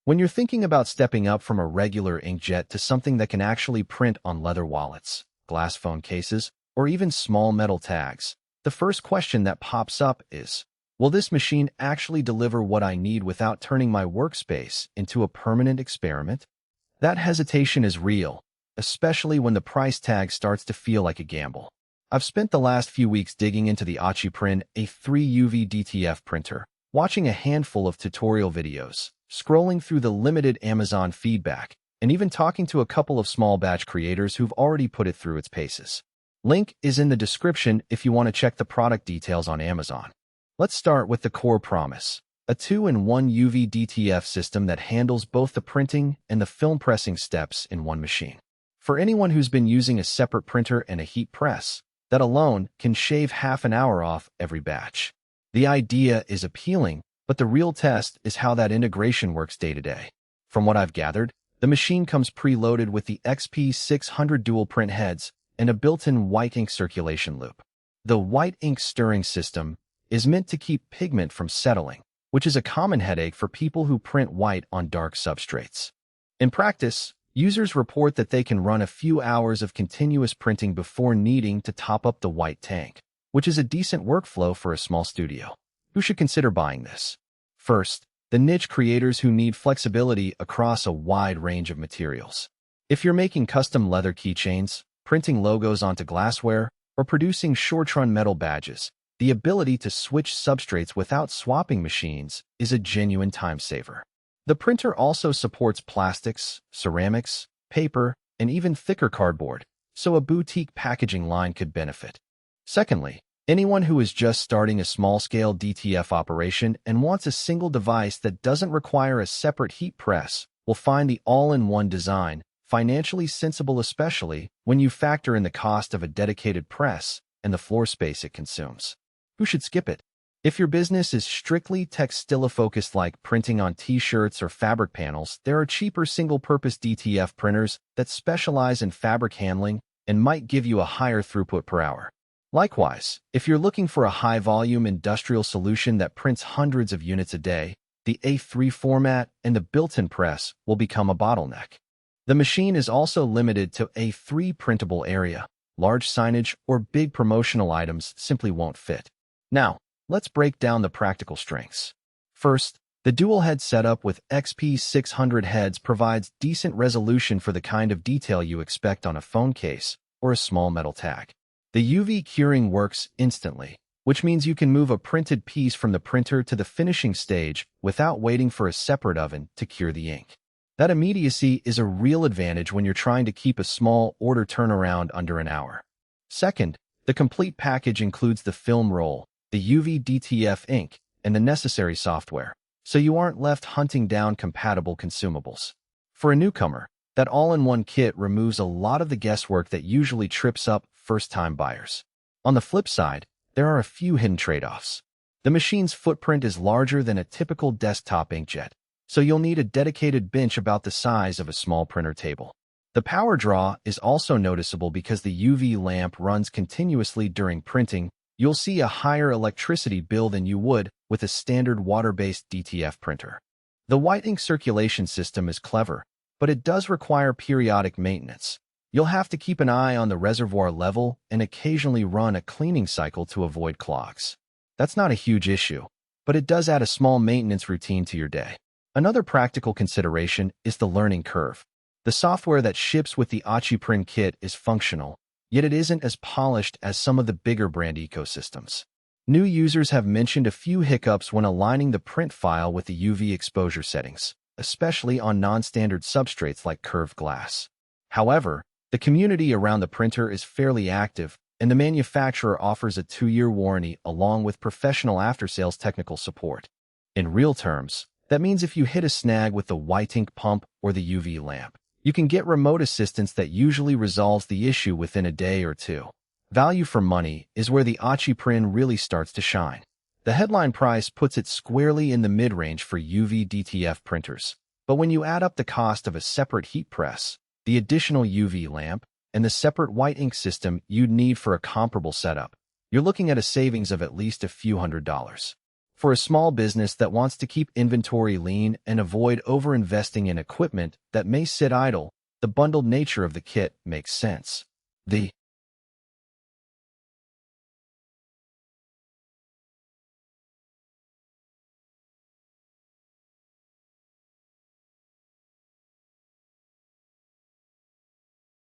When you're thinking about stepping up from a regular inkjet to something that can actually print on leather wallets, glass phone cases, or even small metal tags, the first question that pops up is, will this machine actually deliver what I need without turning my workspace into a permanent experiment? That hesitation is real, especially when the price tag starts to feel like a gamble. I've spent the last few weeks digging into the AchiPrin A3 UV DTF printer, watching a handful of tutorial videos, scrolling through the limited Amazon feedback, and even talking to a couple of small batch creators who've already put it through its paces. Link is in the description if you want to check the product details on Amazon. Let's start with the core promise, a 2-in-1 UV DTF system that handles both the printing and the film pressing steps in one machine. For anyone who's been using a separate printer and a heat press, that alone can shave half an hour off every batch. The idea is appealing, but the real test is how that integration works day to day. From what I've gathered, the machine comes preloaded with the XP600 dual print heads and a built-in white ink circulation loop. The white ink stirring system is meant to keep pigment from settling, which is a common headache for people who print white on dark substrates. In practice, users report that they can run a few hours of continuous printing before needing to top up the white tank, which is a decent workflow for a small studio. Who should consider buying this? First, the niche creators who need flexibility across a wide range of materials. If you're making custom leather keychains, printing logos onto glassware, or producing short-run metal badges, the ability to switch substrates without swapping machines is a genuine time saver. The printer also supports plastics, ceramics, paper, and even thicker cardboard, so a boutique packaging line could benefit. Secondly, anyone who is just starting a small-scale DTF operation and wants a single device that doesn't require a separate heat press will find the all-in-one design financially sensible, especially when you factor in the cost of a dedicated press and the floor space it consumes. Who should skip it? If your business is strictly textile-focused like printing on t-shirts or fabric panels, there are cheaper single-purpose DTF printers that specialize in fabric handling and might give you a higher throughput per hour. Likewise, if you're looking for a high-volume industrial solution that prints hundreds of units a day, the A3 format and the built-in press will become a bottleneck. The machine is also limited to A3 printable area. Large signage or big promotional items simply won't fit. Now, let's break down the practical strengths. First, the dual-head setup with XP600 heads provides decent resolution for the kind of detail you expect on a phone case or a small metal tag. The UV curing works instantly, which means you can move a printed piece from the printer to the finishing stage without waiting for a separate oven to cure the ink. That immediacy is a real advantage when you're trying to keep a small order turnaround under an hour. Second, the complete package includes the film roll, the UV DTF ink, and the necessary software, so you aren't left hunting down compatible consumables. For a newcomer, that all-in-one kit removes a lot of the guesswork that usually trips up first-time buyers. On the flip side, there are a few hidden trade-offs. The machine's footprint is larger than a typical desktop inkjet, so you'll need a dedicated bench about the size of a small printer table. The power draw is also noticeable because the UV lamp runs continuously during printing. You'll see a higher electricity bill than you would with a standard water-based DTF printer. The white ink circulation system is clever, but it does require periodic maintenance. You'll have to keep an eye on the reservoir level and occasionally run a cleaning cycle to avoid clogs. That's not a huge issue, but it does add a small maintenance routine to your day. Another practical consideration is the learning curve. The software that ships with the AchiPrin kit is functional, yet it isn't as polished as some of the bigger brand ecosystems. New users have mentioned a few hiccups when aligning the print file with the UV exposure settings, especially on non-standard substrates like curved glass. However, the community around the printer is fairly active, and the manufacturer offers a 2-year warranty along with professional after-sales technical support. In real terms, that means if you hit a snag with the white ink pump or the UV lamp, you can get remote assistance that usually resolves the issue within a day or two. Value for money is where the AchiPrin really starts to shine. The headline price puts it squarely in the mid-range for UV DTF printers, but when you add up the cost of a separate heat press, the additional UV lamp, and the separate white ink system you'd need for a comparable setup, you're looking at a savings of at least a few $100s. For a small business that wants to keep inventory lean and avoid over-investing in equipment that may sit idle, the bundled nature of the kit makes sense. The